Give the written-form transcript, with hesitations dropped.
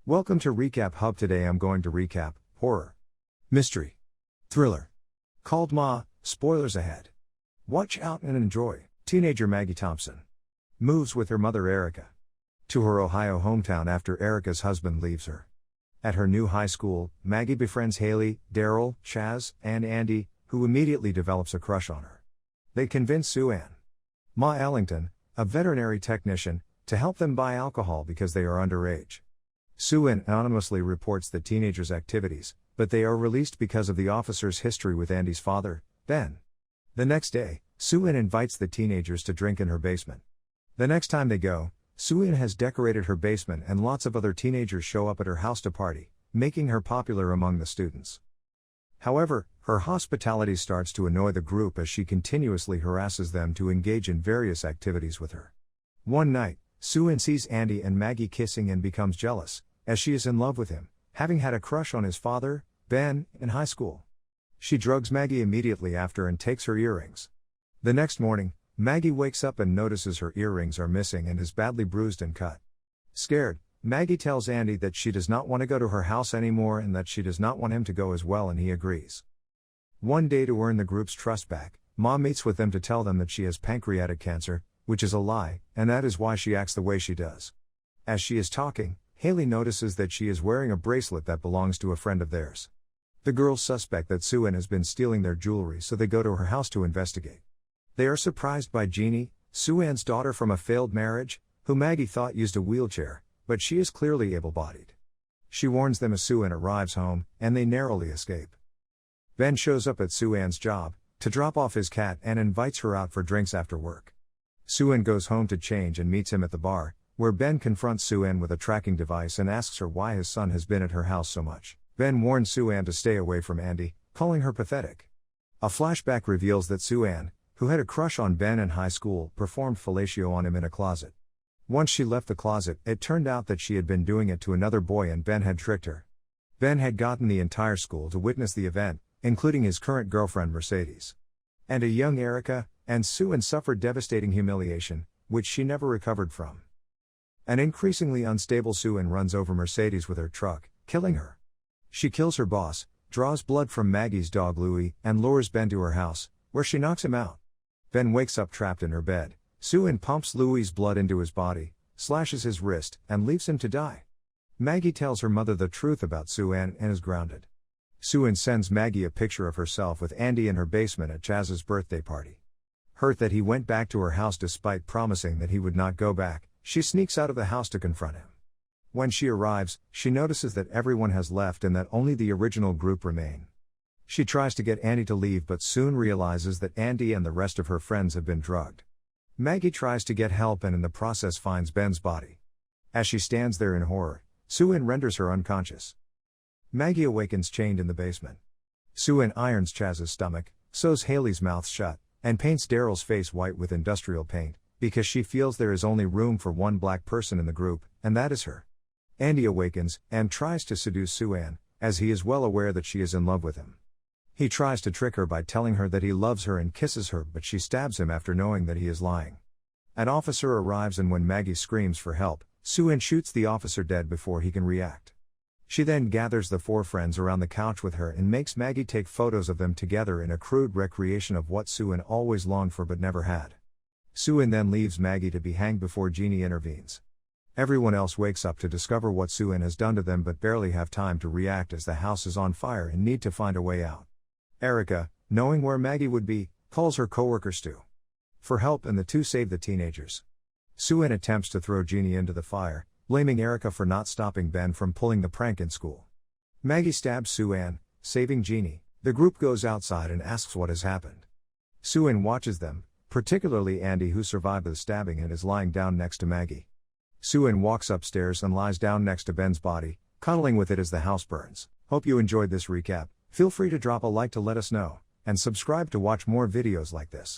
Welcome to Recap Hub. Today I'm going to recap horror, mystery, thriller called Ma. Spoilers ahead. Watch out and enjoy. Teenager Maggie Thompson moves with her mother Erica to her Ohio hometown after Erica's husband leaves her. At her new high school, Maggie befriends Haley, Daryl, Chaz, and Andy, who immediately develops a crush on her. They convince Sue Ann, Ma Ellington, a veterinary technician, to help them buy alcohol because they are underage. Sue Ann anonymously reports the teenagers' activities, but they are released because of the officer's history with Andy's father, Ben. The next day, Sue Ann invites the teenagers to drink in her basement. The next time they go, Sue Ann has decorated her basement and lots of other teenagers show up at her house to party, making her popular among the students. However, her hospitality starts to annoy the group as she continuously harasses them to engage in various activities with her. One night, Sue Ann sees Andy and Maggie kissing and becomes jealous, as she is in love with him, having had a crush on his father, Ben, in high school. She drugs Maggie immediately after and takes her earrings. The next morning, Maggie wakes up and notices her earrings are missing and is badly bruised and cut. Scared, Maggie tells Andy that she does not want to go to her house anymore and that she does not want him to go as well, and he agrees. One day, to earn the group's trust back, Ma meets with them to tell them that she has pancreatic cancer, which is a lie, and that is why she acts the way she does. As she is talking, Haley notices that she is wearing a bracelet that belongs to a friend of theirs. The girls suspect that Sue Ann has been stealing their jewelry, so they go to her house to investigate. They are surprised by Jeannie, Sue Ann's daughter from a failed marriage, who Maggie thought used a wheelchair, but she is clearly able-bodied. She warns them as Sue Ann arrives home, and they narrowly escape. Ben shows up at Sue Ann's job to drop off his cat and invites her out for drinks after work. Sue Ann goes home to change and meets him at the bar, where Ben confronts Sue Ann with a tracking device and asks her why his son has been at her house so much. Ben warns Sue Ann to stay away from Andy, calling her pathetic. A flashback reveals that Sue Ann, who had a crush on Ben in high school, performed fellatio on him in a closet. Once she left the closet, it turned out that she had been doing it to another boy and Ben had tricked her. Ben had gotten the entire school to witness the event, including his current girlfriend Mercedes. And a young Erica, and Sue Ann suffered devastating humiliation, which she never recovered from. An increasingly unstable Sue Ann runs over Mercedes with her truck, killing her. She kills her boss, draws blood from Maggie's dog Louie, and lures Ben to her house, where she knocks him out. Ben wakes up trapped in her bed. Sue Ann pumps Louie's blood into his body, slashes his wrist, and leaves him to die. Maggie tells her mother the truth about Sue Ann and is grounded. Sue Ann sends Maggie a picture of herself with Andy in her basement at Chaz's birthday party. Hurt that he went back to her house despite promising that he would not go back, she sneaks out of the house to confront him. When she arrives, she notices that everyone has left and that only the original group remain. She tries to get Andy to leave but soon realizes that Andy and the rest of her friends have been drugged. Maggie tries to get help and in the process finds Ben's body. As she stands there in horror, Sue Ann renders her unconscious. Maggie awakens chained in the basement. Sue Ann irons Chaz's stomach, sews Haley's mouth shut, and paints Daryl's face white with industrial paint, because she feels there is only room for one black person in the group, and that is her. Andy awakens, and tries to seduce Sue Ann, as he is well aware that she is in love with him. He tries to trick her by telling her that he loves her and kisses her, but she stabs him after knowing that he is lying. An officer arrives and when Maggie screams for help, Sue Ann shoots the officer dead before he can react. She then gathers the four friends around the couch with her and makes Maggie take photos of them together in a crude recreation of what Sue Ann always longed for but never had. Sue Ann then leaves Maggie to be hanged before Jeannie intervenes. Everyone else wakes up to discover what Sue Ann has done to them but barely have time to react as the house is on fire and need to find a way out. Erica, knowing where Maggie would be, calls her coworker Stu for help and the two save the teenagers. Sue Ann attempts to throw Jeannie into the fire, blaming Erica for not stopping Ben from pulling the prank in school. Maggie stabs Sue Ann, saving Jeannie. The group goes outside and asks what has happened. Sue Ann watches them, particularly Andy, who survived the stabbing and is lying down next to Maggie. Sue Ann walks upstairs and lies down next to Ben's body, cuddling with it as the house burns. Hope you enjoyed this recap. Feel free to drop a like to let us know, and subscribe to watch more videos like this.